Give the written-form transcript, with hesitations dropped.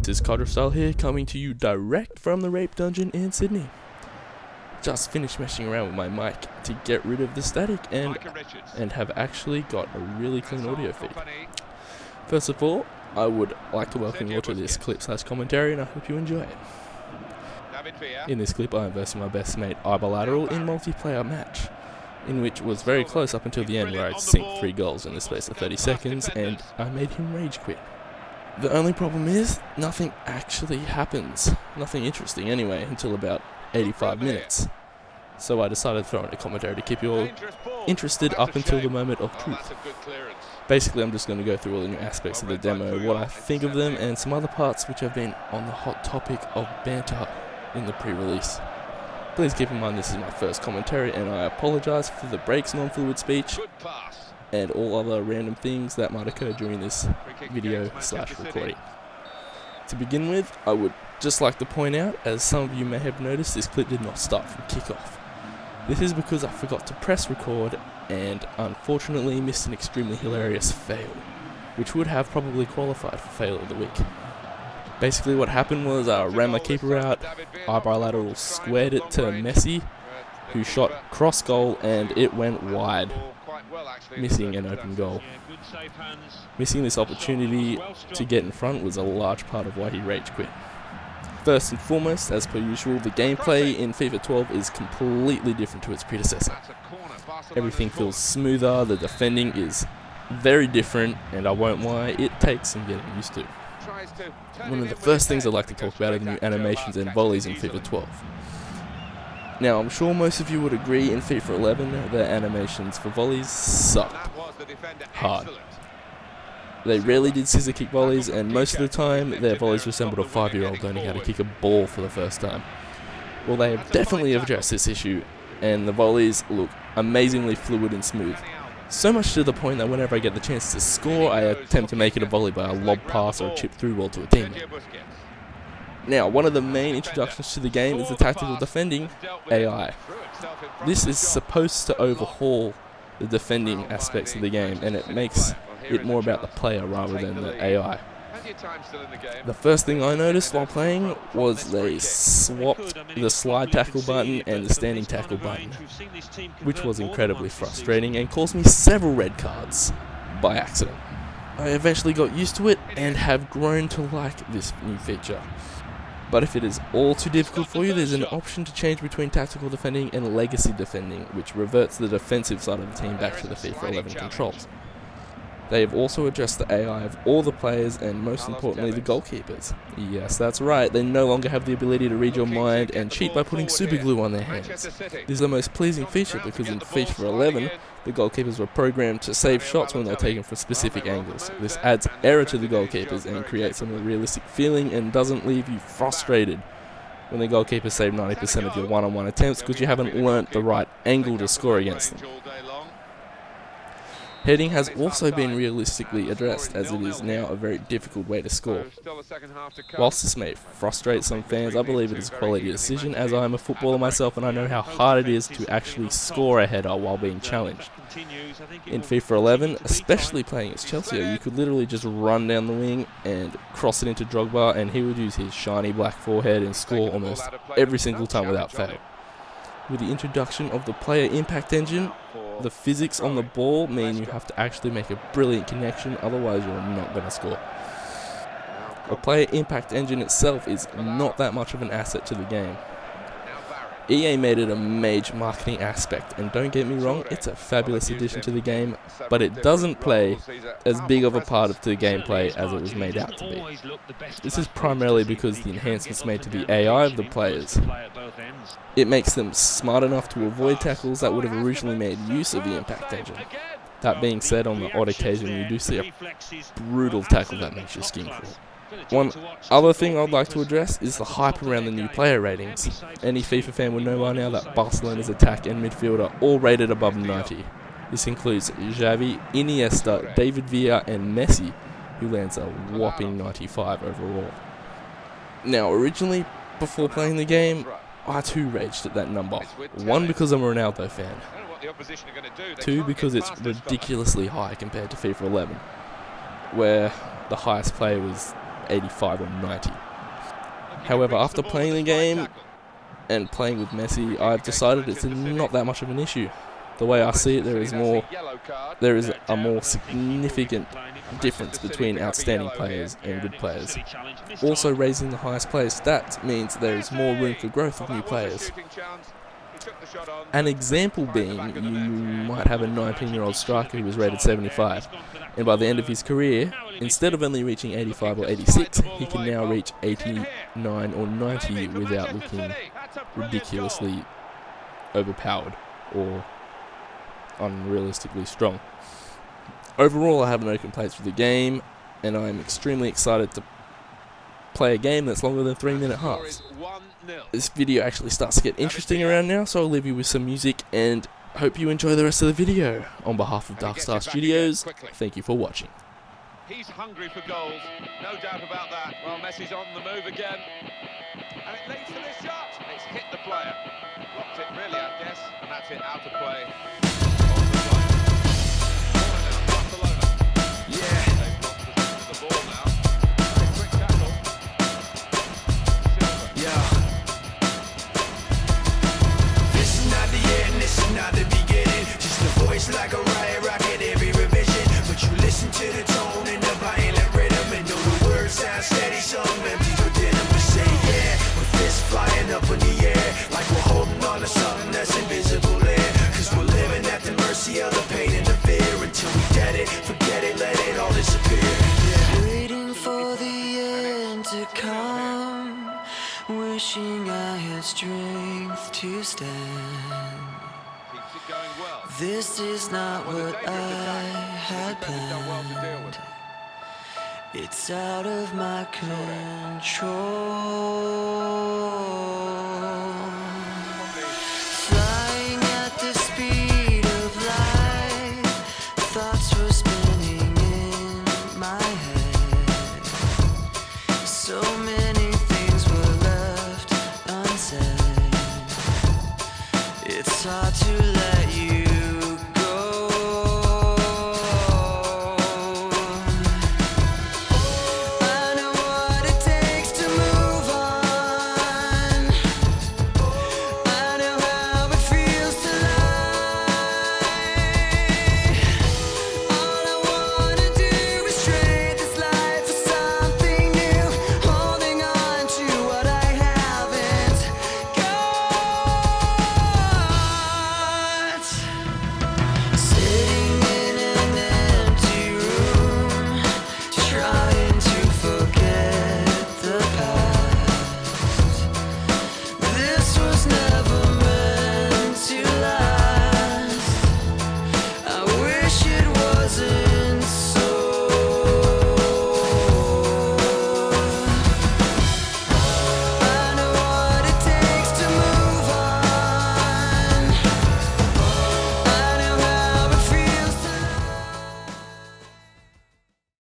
This is Cadre Style here, coming to you direct from the rape dungeon in Sydney. Just finished messing around with my mic to get rid of the static and have actually got a really clean audio feed. First of all, I would like to welcome you all to this clip/commentary, and I hope you enjoy it. In this clip, I am versing my best mate Bilateral in multiplayer match, in which was very close up until the end, where I'd sink 3 goals in the space of 30 seconds, and I made him rage quit. The only problem is, nothing actually happens. Nothing interesting anyway, until about 85 minutes. So I decided to throw in a commentary to keep you all interested up until the moment of truth. Basically, I'm just going to go through all the new aspects of the demo, what I think of them, and some other parts which have been on the hot topic of banter in the pre-release. Please keep in mind this is my first commentary, and I apologise for the breaks, non-fluid speech, and all other random things that might occur during this video/recording. To begin with, I would just like to point out, as some of you may have noticed, this clip did not start from kickoff. This is because I forgot to press record and unfortunately missed an extremely hilarious fail, which would have probably qualified for fail of the week. Basically what happened was I ran my keeper out, Bilateral squared it to Messi, who shot cross goal, and it went wide, missing an open goal. Missing this opportunity to get in front was a large part of why he rage quit. First and foremost, as per usual, the gameplay in FIFA 12 is completely different to its predecessor. Everything feels smoother, the defending is very different, and I won't lie, it takes some getting used to. One of the first things I'd like to talk about are the new animations and volleys in FIFA 12. Now, I'm sure most of you would agree, in FIFA 11, the animations for volleys sucked hard. They rarely did scissor kick volleys, and most of the time, their volleys resembled a 5-year-old learning how to kick a ball for the first time. Well, they have definitely addressed this issue, and the volleys look amazingly fluid and smooth. So much to the point that whenever I get the chance to score, I attempt to make it a volley by a lob pass or a chip through ball to a teammate. Now, one of the main introductions to the game is the tactical defending, AI. This is supposed to overhaul the defending aspects of the game, and it makes it more about the player rather than the AI. The first thing I noticed while playing was they swapped the slide tackle button and the standing tackle button, which was incredibly frustrating and caused me several red cards by accident. I eventually got used to it and have grown to like this new feature. But if it is all too difficult for you, there's an option to change between tactical defending and legacy defending, which reverts the defensive side of the team back to the FIFA 11 controls. They have also addressed the AI of all the players and, most importantly, the goalkeepers. Yes, that's right, they no longer have the ability to read your mind and cheat by putting super glue on their hands. This is the most pleasing feature because in FIFA 11, the goalkeepers were programmed to save shots when they're taken from specific angles. This adds error to the goalkeepers and creates a more realistic feeling and doesn't leave you frustrated when the goalkeepers save 90% of your one-on-one attempts because you haven't learnt the right angle to score against them. Heading has also been realistically addressed, as it is now a very difficult way to score. Whilst this may frustrate some fans, I believe it is a quality decision, as I am a footballer myself and I know how hard it is to actually score a header while being challenged. In FIFA 11, especially playing as Chelsea, you could literally just run down the wing and cross it into Drogba, and he would use his shiny black forehead and score almost every single time without fail. With the introduction of the player impact engine, the physics on the ball mean you have to actually make a brilliant connection, otherwise you're not going to score. The player impact engine itself is not that much of an asset to the game. EA made it a major marketing aspect, and don't get me wrong, it's a fabulous addition to the game, but it doesn't play as big of a part of the gameplay as it was made out to be. This is primarily because the enhancements made to the AI of the players. It makes them smart enough to avoid tackles that would have originally made use of the impact engine. That being said, on the odd occasion you do see a brutal tackle that makes your skin crawl. One other thing I'd like to address is the hype around the new player ratings. Any FIFA fan would know by now that Barcelona's attack and midfield are all rated above 90. This includes Xavi, Iniesta, David Villa and Messi, who lands a whopping 95 overall. Now, originally, before playing the game, I too raged at that number. 1, because I'm a Ronaldo fan. 2, because it's ridiculously high compared to FIFA 11, where the highest player was 85 or 90. However, after playing the game and playing with Messi, I've decided it's not that much of an issue. The way I see it, there is a more significant difference between outstanding players and good players. Also, raising the highest player stats means there is more room for growth of new players. An example being, you might have a 19-year-old striker who was rated 75, and by the end of his career, instead of only reaching 85 or 86, he can now reach 89 or 90 without looking ridiculously overpowered or unrealistically strong. Overall, I have no complaints with the game, and I'm extremely excited to play a game that's longer than 3-minute halves. This video actually starts to get interesting around now, so I'll leave you with some music and hope you enjoy the rest of the video. On behalf of Darkstar Studios, thank you for watching. He's hungry for goals, no doubt about that. Well, Messi's on the move again, and it leads to this shot. It's hit the player, blocked it really, I guess, and that's it, out of play. Like a riot rocket every revision, but you listen to the tone and the violent rhythm, and know the words sound steady, some empty or denim. We say yeah, with fists flying up in the air, like we're holding on to something that's invisible there, cause we're living at the mercy of the pain and the fear, until we get it, forget it, let it all disappear. Yeah. Waiting for the end to come, wishing I had strength to stand. This is not what I had planned. It's out of my control. Flying at the speed of light, thoughts were spinning in my head. So many things were left unsaid. It's hard to